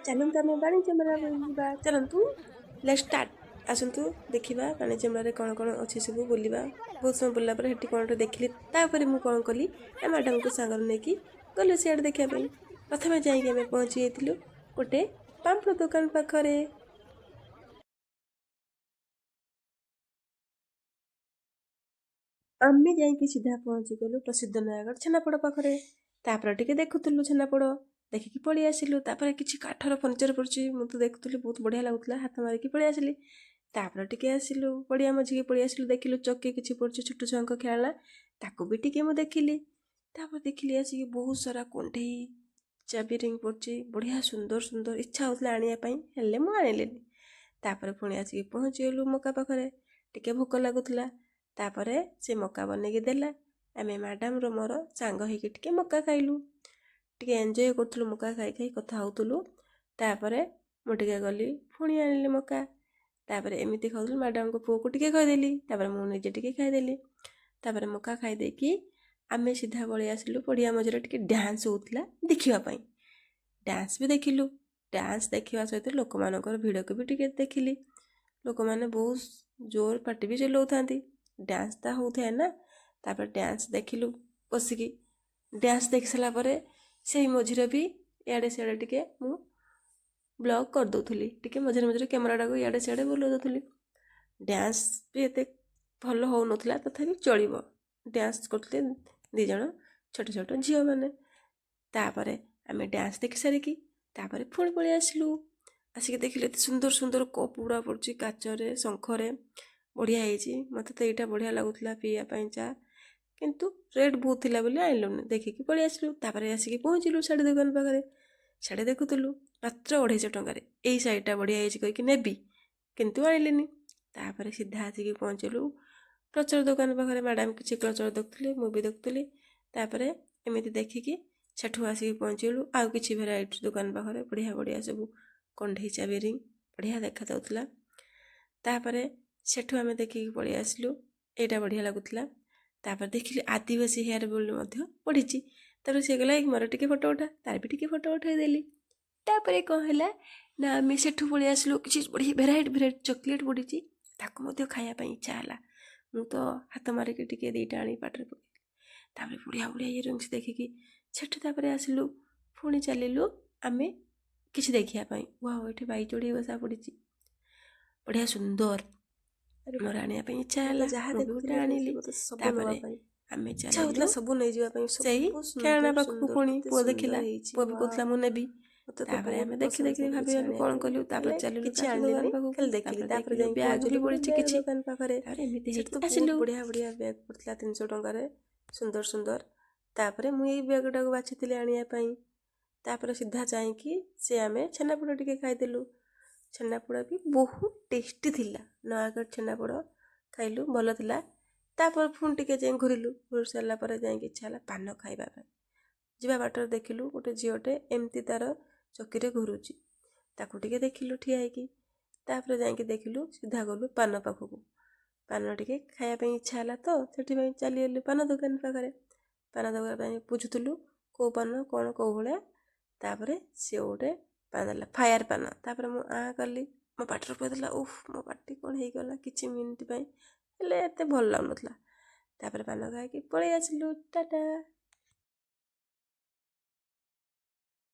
ଚାଲନ୍ତୁ ଆମେ ବାଣିଜ୍ୟ ମେଳା ବୁଲିବା। ଚାଲନ୍ତୁ ଲେଟ୍ସ ଷ୍ଟାର୍ଟ। ଆସନ୍ତୁ ଦେଖିବା ବାଣିଜ୍ୟ ମେଳାରେ କ'ଣ କ'ଣ ଅଛି ସବୁ ବୁଲିବା। ବହୁତ ସମୟ ବୁଲିଲା ପରେ ସେଠି କ'ଣ ଗୋଟେ ଦେଖିଲି। ତାପରେ ମୁଁ କ'ଣ କଲି ନା ମ୍ୟାଡ଼ାମକୁ ସାଙ୍ଗରେ ନେଇକି ଗଲୁ ସିଆଡ଼େ ଦେଖିବା ପାଇଁ। ପ୍ରଥମେ ଯାଇକି ଆମେ ପହଞ୍ଚି ଯାଇଥିଲୁ ଗୋଟେ ପାମ୍ପଡ଼ ଦୋକାନ ପାଖରେ। ଆମେ ଯାଇକି ସିଧା ପହଞ୍ଚିଗଲୁ ପ୍ରସିଦ୍ଧ ନୟାଗଡ଼ ଛେନାପୋଡ଼ ପାଖରେ। ତାପରେ ଟିକେ ଦେଖୁଥିଲୁ ଛେନାପୋଡ଼, ଦେଖିକି ପଳେଇ ଆସିଲୁ। ତାପରେ କିଛି କାଠର ଫର୍ଣ୍ଣିଚର ପଡ଼ୁଛି, ମୁଁ ତ ଦେଖୁଥିଲି ବହୁତ ବଢ଼ିଆ ଲାଗୁଥିଲା, ହାତ ମାରିକି ପଳେଇ ଆସିଲି। ତାପରେ ଟିକେ ଆସିଲୁ ପଡ଼ିଆ ମଝିକି ପଳେଇ ଆସିଲୁ, ଦେଖିଲୁ ଚକି କିଛି ପଡ଼ୁଛି ଛୋଟ ଛୁଆଙ୍କ ଖେଳନା, ତାକୁ ବି ଟିକେ ମୁଁ ଦେଖିଲି। ତାପରେ ଦେଖିଲି ଆସିକି ବହୁତ ସାରା କଣ୍ଢେଇ ଚାବି ରିଙ୍ଗ ପଡ଼ୁଛି, ବଢ଼ିଆ ସୁନ୍ଦର ସୁନ୍ଦର, ଇଚ୍ଛା ହେଉଥିଲା ଆଣିବା ପାଇଁ, ହେଲେ ମୁଁ ଆଣିଲିନି। ତାପରେ ପୁଣି ଆସିକି ପହଞ୍ଚିଗଲୁ ମକା ପାଖରେ, ଟିକେ ଭୋକ ଲାଗୁଥିଲା। ତାପରେ ସେ ମକା ବନେଇକି ଦେଲା, ଆମେ ମ୍ୟାଡ଼ାମର ମୋର ସାଙ୍ଗ ହେଇକି ଟିକେ ମକା ଖାଇଲୁ, ଟିକେ ଏନ୍ଜୟ କରୁଥିଲୁ, ମକା ଖାଇ ଖାଇ କଥା ହେଉଥିଲୁ। ତାପରେ ମୁଁ ଟିକେ ଗଲି ପୁଣି ଆଣିଲି ମକା। ତାପରେ ଏମିତି ଖାଉଥିଲୁ, ମ୍ୟାଡ଼ାମଙ୍କ ପୁଅକୁ ଟିକେ ଖାଇଦେଲି, ତାପରେ ମୁଁ ନିଜେ ଟିକେ ଖାଇଦେଲି। ତାପରେ ମକା ଖାଇଦେଇକି ଆମେ ସିଧା ପଳେଇ ଆସିଲୁ ପଡ଼ିଆ ମଝିରେ, ଟିକେ ଡ୍ୟାନ୍ସ ହେଉଥିଲା ଦେଖିବା ପାଇଁ। ଡ୍ୟାନ୍ସ ବି ଦେଖିଲୁ। ଡ୍ୟାନ୍ସ ଦେଖିବା ସହିତ ଲୋକମାନଙ୍କର ଭିଡ଼କୁ ବି ଟିକେ ଦେଖିଲି। ଲୋକମାନେ ବହୁତ ଜୋର ପାଟି ବି ଚଲାଉଥାନ୍ତି, ଡ୍ୟାନ୍ସ ତା ହେଉଥାଏ ନା। ତାପରେ ଡ୍ୟାନ୍ସ ଦେଖିଲୁ ବସିକି। ଡ୍ୟାନ୍ସ ଦେଖି ସାରିଲା ପରେ ସେଇ ମଝିରେ ବି ଇଆଡ଼େ ସିଆଡ଼େ ଟିକେ ମୁଁ ବ୍ଲଗ୍ କରିଦେଉଥିଲି, ଟିକେ ମଝିରେ ମଝିରେ କ୍ୟାମେରାଟାକୁ ଇଆଡ଼େ ସିଆଡ଼େ ବୁଲାଇ ଦେଉଥିଲି। ଡ୍ୟାନ୍ସ ବି ଏତେ ଭଲ ହେଉନଥିଲା, ତଥାପି ଚଳିବ। ଡ୍ୟାନ୍ସ କରୁଥିଲେ ଦୁଇ ଜଣ ଛୋଟ ଛୋଟ ଝିଅମାନେ। ତାପରେ ଆମେ ଡ୍ୟାନ୍ସ ଦେଖି ସାରିକି ତାପରେ ପୁଣି ପଳେଇ ଆସିଲୁ। ଆସିକି ଦେଖିଲେ ଏତେ ସୁନ୍ଦର ସୁନ୍ଦର କପ୍ ଗୁଡ଼ା ପଡ଼ୁଛି କାଚରେ, ଶଙ୍ଖରେ, ବଢ଼ିଆ ହେଇଛି। ମୋତେ ତ ଏଇଟା ବଢ଼ିଆ ଲାଗୁଥିଲା ପିଇବା ପାଇଁ ଚା, କିନ୍ତୁ ରେଟ୍ ବହୁତ ଥିଲା ବୋଲି ଆଣିଲୁନି, ଦେଖିକି ପଳେଇ ଆସିଲୁ। ତାପରେ ଆସିକି ପହଞ୍ଚିଲୁ ଶାଢ଼ୀ ଦୋକାନ ପାଖରେ। ଶାଢ଼ୀ ଦେଖୁଥିଲୁ, ମାତ୍ର 250 ଟଙ୍କାରେ ଏଇ ଶାଢ଼ୀଟା ବଢ଼ିଆ ହେଇଛି କହିକି ନେବି, କିନ୍ତୁ ଆଣିଲିନି। ତାପରେ ସିଧା ଆସିକି ପହଞ୍ଚିଲୁ କ୍ଲଚର ଦୋକାନ ପାଖରେ। ମ୍ୟାଡ଼ାମ କିଛି କ୍ଲଚର ଦେଖୁଥିଲେ, ମୁଁ ବି ଦେଖୁଥିଲି। ତାପରେ ଏମିତି ଦେଖିକି ସେଠୁ ଆସିକି ପହଞ୍ଚିଲୁ ଆଉ କିଛି ଭେରାଇଟି ଦୋକାନ ପାଖରେ, ବଢ଼ିଆ ବଢ଼ିଆ ସବୁ କଣ୍ଢେଇ ଚାବି ରିଙ୍ଗ ବଢ଼ିଆ ଦେଖାଯାଉଥିଲା। ତାପରେ ସେଠୁ ଆମେ ଦେଖିକି ପଳେଇ ଆସିଲୁ, ଏଇଟା ବଢ଼ିଆ ଲାଗୁଥିଲା। ତାପରେ ଦେଖିଲି ଆଦିବାସୀ ହେୟାର ବୋଲି ମଧ୍ୟ ପଡ଼ିଛି। ତାପରେ ସେ ଗଲା ମୋର ଟିକେ ଫଟୋ ଉଠା, ତାର ବି ଟିକେ ଫଟୋ ଉଠାଇଦେଲି। ତାପରେ କ'ଣ ହେଲା ନା ଆମେ ସେଠୁ ପଳେଇ ଆସିଲୁ, କିଛି ବଢ଼ିଆ ଭେରାଇଟି ଚକୋଲେଟ୍ ପଡ଼ିଛି, ତାକୁ ମଧ୍ୟ ଖାଇବା ପାଇଁ ଇଚ୍ଛା ହେଲା। ମୁଁ ତ ହାତ ମାରିକି ଟିକେ ଦୁଇଟା ଆଣି ପାଟିରେ ପକେଇଲି। ତାପରେ ବଢ଼ିଆ ବଢ଼ିଆ ଇୟରିଙ୍ଗସ୍ ଦେଖିକି ସେଠୁ ତାପରେ ଆସିଲୁ, ପୁଣି ଚାଲିଲୁ ଆମେ କିଛି ଦେଖିବା ପାଇଁ। ୱାଓ, ଏଠି ବାଇଚଢ଼େଇ ବସା ପଡ଼ିଛି, ବଢ଼ିଆ ସୁନ୍ଦର, ମୋର ଆଣିବା ପାଇଁ ଇଚ୍ଛା ହେଲା, ଯାହା ଗୋଟେ ଆଣିଲି। ତାପରେ ଆମେ ଚାଲିଲୁ ସବୁ ନେଇଯିବା ପାଇଁ ସେଇ ଖେଳନା ପାଖକୁ। ପୁଣି ପୁଅ ଦେଖିଲା, ପୁଅ ବି କହୁଥିଲା ମୁଁ ନେବି। ତାପରେ ଆମେ ଦେଖି ଦେଖି ଭାବିବାକୁ କ'ଣ କଲୁ, ତାପରେ ଚାଲିଲୁ କିଛି ଦୋକାନ ପାଖକୁ, ଦେଖିଲି। ତାପରେ ଯାଇ ବ୍ୟାଗ୍ ବି ପଡ଼ିଛି କିଛି ଦୋକାନ ପାଖରେ। ଏମିତି ହେଇକି ଆସିଲୁ, ବଢ଼ିଆ ବଢ଼ିଆ ବ୍ୟାଗ୍ ପଡ଼ିଥିଲା 300 ଟଙ୍କାରେ, ସୁନ୍ଦର ସୁନ୍ଦର। ତାପରେ ମୁଁ ଏଇ ବ୍ୟାଗ୍ଟାକୁ ବାଛିଥିଲି ଆଣିବା ପାଇଁ। ତାପରେ ସିଧା ଯାଇକି ସେ ଆମେ ଛେନାପୋଡ଼ ଟିକେ ଖାଇଦେଲୁ। ଛେନାପୋଡ଼ ବି ବହୁତ ଟେଷ୍ଟି ଥିଲା, ନୟାଗଡ଼ ଛେନାପୋଡ଼ ଖାଇଲୁ, ଭଲ ଥିଲା। ତାପରେ ପୁଣି ଟିକେ ଯାଇ ଘୁରି ସାରିଲା ପରେ ଯାଇକି ଇଚ୍ଛା ହେଲା ପାନ ଖାଇବା ପାଇଁ। ଯିବା ବାଟରେ ଦେଖିଲୁ ଗୋଟେ ଝିଅଟେ ଏମିତି ତାର ଚକିରେ ଘୁରୁଛି, ତାକୁ ଟିକେ ଦେଖିଲୁ ଠିଆ ହେଇକି। ତାପରେ ଯାଇକି ଦେଖିଲୁ ସିଧା ଗଲୁ ପାନ ପାଖକୁ। ପାନ ଟିକେ ଖାଇବା ପାଇଁ ଇଚ୍ଛା ହେଲା ତ ସେଥିପାଇଁ ଚାଲିଗଲୁ ପାନ ଦୋକାନ ପାଖରେ। ପାନ ଦୋକାନ ପାଇଁ ବୁଝୁଥିଲୁ କେଉଁ ପାନ କ'ଣ କେଉଁ ଭଳିଆ। ତାପରେ ସିଏ ଗୋଟେ ପାନ ଦେଲା, ଫାୟାର ପାନ। ତାପରେ ମୁଁ କଲି, ମୋ ପାଟିରେ ପଡ଼ିଥିଲା, ମୋ ପାଟି କ'ଣ ହେଇଗଲା କିଛି ମିନିଟ୍ ପାଇଁ, ହେଲେ ଏତେ ଭଲ ଲାଗୁନଥିଲା। ତାପରେ ପାନ ଖାଇକି ପଳେଇ ଆସିଲୁ, ଟାଟା।